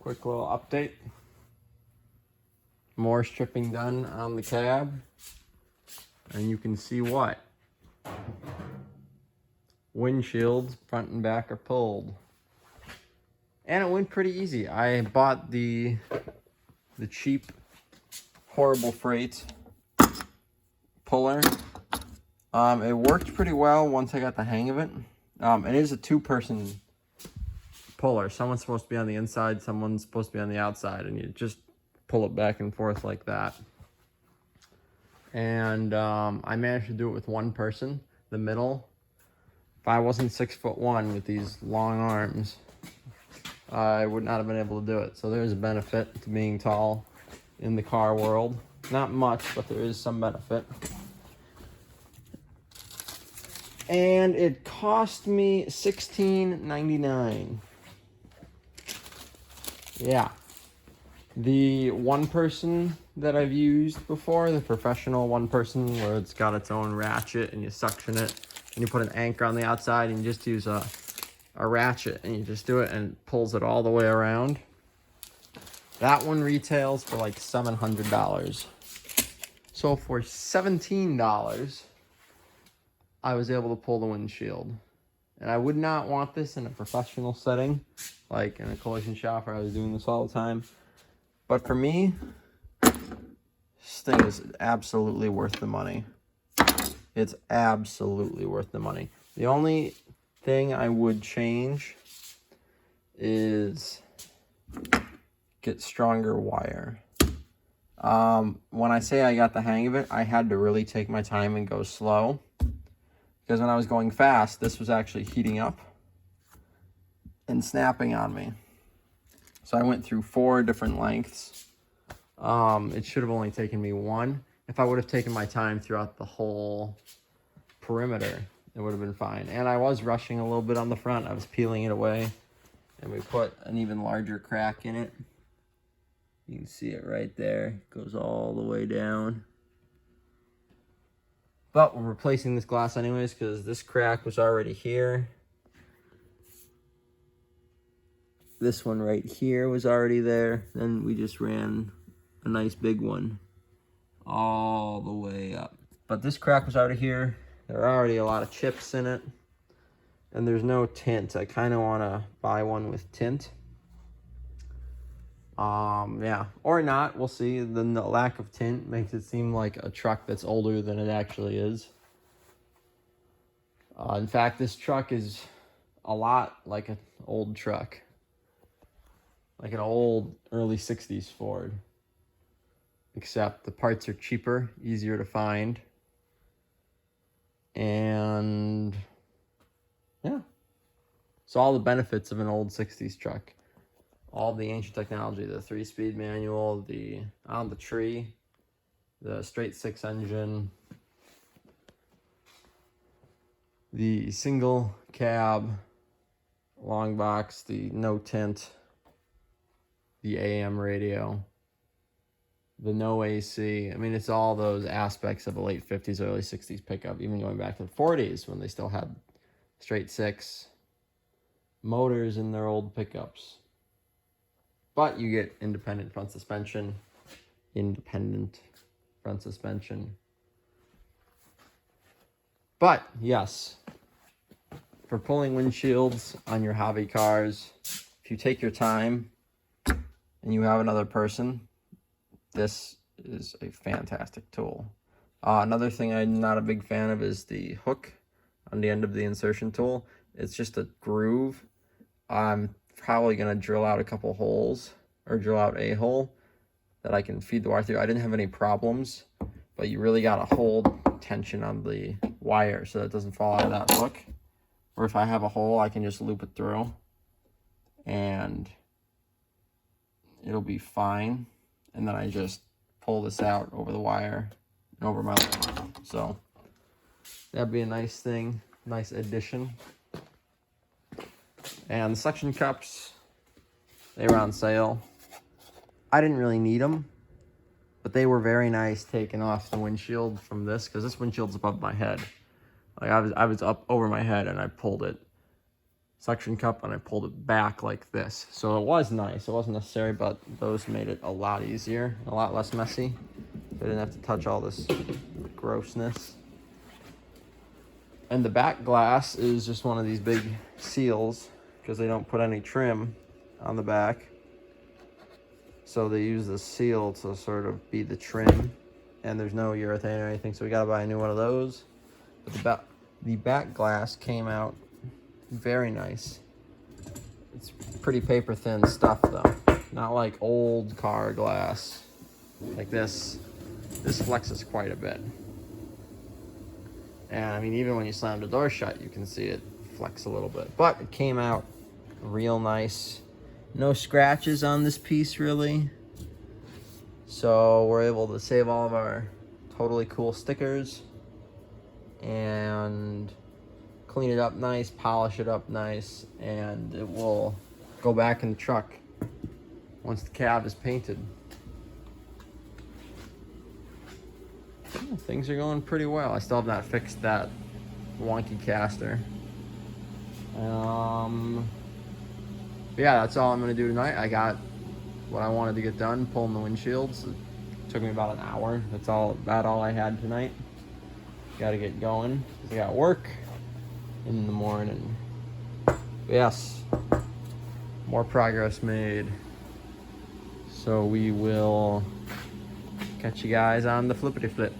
Quick little update. More stripping done on the cab. And you can see what? Windshields, front and back, are pulled. And it went pretty easy. I bought the cheap, horrible freight puller. It worked pretty well once I got the hang of it. It is a two-person puller. Someone's supposed to be on the inside, someone's supposed to be on the outside, and you just pull it back and forth like that. And I managed to do it with one person, the middle. If I wasn't 6'1" with these long arms, I would not have been able to do it. So there's a benefit to being tall in the car world. Not much, but there is some benefit. And it cost me $16.99. Yeah. The one person that I've used before, the professional one person where it's got its own ratchet and you suction it and you put an anchor on the outside and you just use a ratchet and you just do it and it pulls it all the way around. That one retails for like $700. So for $17, I was able to pull the windshield. And I would not want this in a professional setting, like in a collision shop where I was doing this all the time. But for me, this thing is absolutely worth the money. It's absolutely worth the money. The only thing I would change is get stronger wire. When I say I got the hang of it, I had to really take my time and go slow. Because when I was going fast, this was actually heating up and snapping on me. So I went through 4 different lengths. It should have only taken me 1. If I would have taken my time throughout the whole perimeter, it would have been fine. And I was rushing a little bit on the front. I was peeling it away. And we put an even larger crack in it. You can see it right there. It goes all the way down. But we're replacing this glass anyways because this crack was already here. This one right here was already there. Then we just ran a nice big one all the way up. But this crack was already here. There are already a lot of chips in it. And there's no tint. I kind of want to buy one with tint. Yeah, or not. We'll see. The lack of tint makes it seem like a truck that's older than it actually is. In fact, this truck is a lot like an old truck. Like an old early 60s Ford. Except the parts are cheaper, easier to find. And yeah. So all the benefits of an old 60s truck. All the ancient technology, the 3-speed manual, the on the tree, the straight 6 engine, the single cab, long box, the no tint, the AM radio, the no AC. I mean, it's all those aspects of a late 50s, early 60s pickup, even going back to the 40s when they still had straight 6 motors in their old pickups. But you get independent front suspension. But, yes, for pulling windshields on your hobby cars, if you take your time and you have another person, this is a fantastic tool. Another thing I'm not a big fan of is the hook on the end of the insertion tool. It's just a groove. I'm probably going to drill out a couple holes, or drill out a hole that I can feed the wire through. I didn't have any problems, but you really got to hold tension on the wire so that it doesn't fall out of that hook. Or if I have a hole, I can just loop it through and it'll be fine. And then I just pull this out over the wire and over my leg. So that'd be a nice thing, nice addition. And the suction cups, they were on sale. I didn't really need them, but they were very nice taking off the windshield from this, because this windshield's above my head. Like I was up over my head and I pulled it. suction cup and I pulled it back like this. So it was nice. It wasn't necessary, but those made it a lot easier, a lot less messy. So I didn't have to touch all this grossness. And the back glass is just one of these big seals because they don't put any trim on the back. So they use the seal to sort of be the trim, and there's no urethane or anything, so we gotta buy a new one of those. But the back glass came out very nice. It's pretty paper thin stuff though, not like old car glass like this. This flexes quite a bit. And I mean, even when you slam the door shut, you can see it flex a little bit. But it came out real nice. No scratches on this piece, really. So we're able to save all of our totally cool stickers and clean it up nice, polish it up nice, and it will go back in the truck once the cab is painted. Things are going pretty well. I still have not fixed that wonky caster. Yeah, that's all I'm gonna do tonight. I got what I wanted to get done, pulling the windshields. It took me about an hour. That's about all I had tonight. Gotta get going, 'cause I got work in the morning. But yes, more progress made. So we will catch you guys on the flippity flip.